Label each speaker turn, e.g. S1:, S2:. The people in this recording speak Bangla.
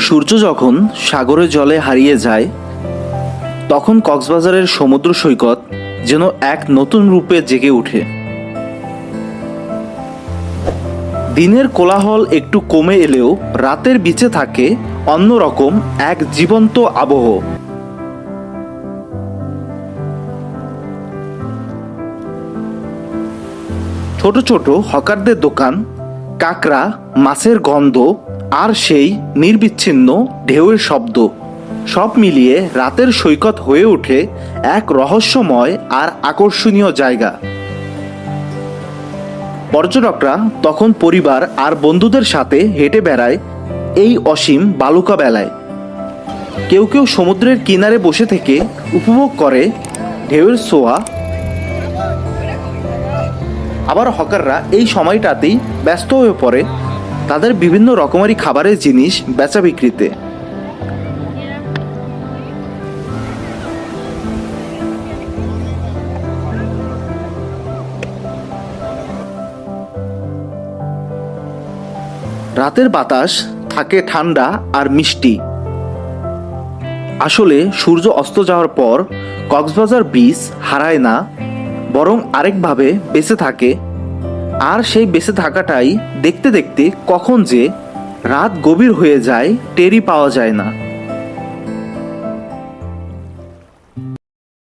S1: সূর্য যখন সাগরের জলে হারিয়ে যায় তখন কক্সবাজারের সমুদ্র সৈকত যেন এক নতুন রূপে জেগে ওঠে। দিনের কোলাহল একটু কমে এলেও রাতের বিচে থাকে অন্যরকম এক জীবন্ত আবহ। ছোট ছোট হকারদের দোকান, কাঁকড়া, মাছের গন্ধ আর সেই নির্বিচ্ছিন্ন ঢেউয়ের শব্দ, সব মিলিয়ে রাতের সৈকত হয়ে ওঠে এক রহস্যময় আর আকর্ষণীয় জায়গা। পর্যটকরা তখন পরিবার আর বন্ধুদের সাথে হেঁটে বেড়ায় এই অসীম বালুকা বেলায়। কেউ কেউ সমুদ্রের কিনারে বসে থেকে উপভোগ করে ঢেউয়ের ছোঁয়া, আবার হকাররা এই সময়টাতেই ব্যস্ত হয়ে পড়ে তাদের বিভিন্ন রকমারি খাবারের জিনিস বেচা বিক্রিতে। রাতের বাতাস থাকে ঠান্ডা আর মিষ্টি। আসলে সূর্য অস্ত যাওয়ার পর কক্সবাজার বিচ হারায় না, বরং আরেকভাবে বেঁচে থাকে। আর সেই বেঁচে থাকাটাই দেখতে দেখতে কখন যে রাত গভীর হয়ে যায় টেরই পাওয়া যায় না।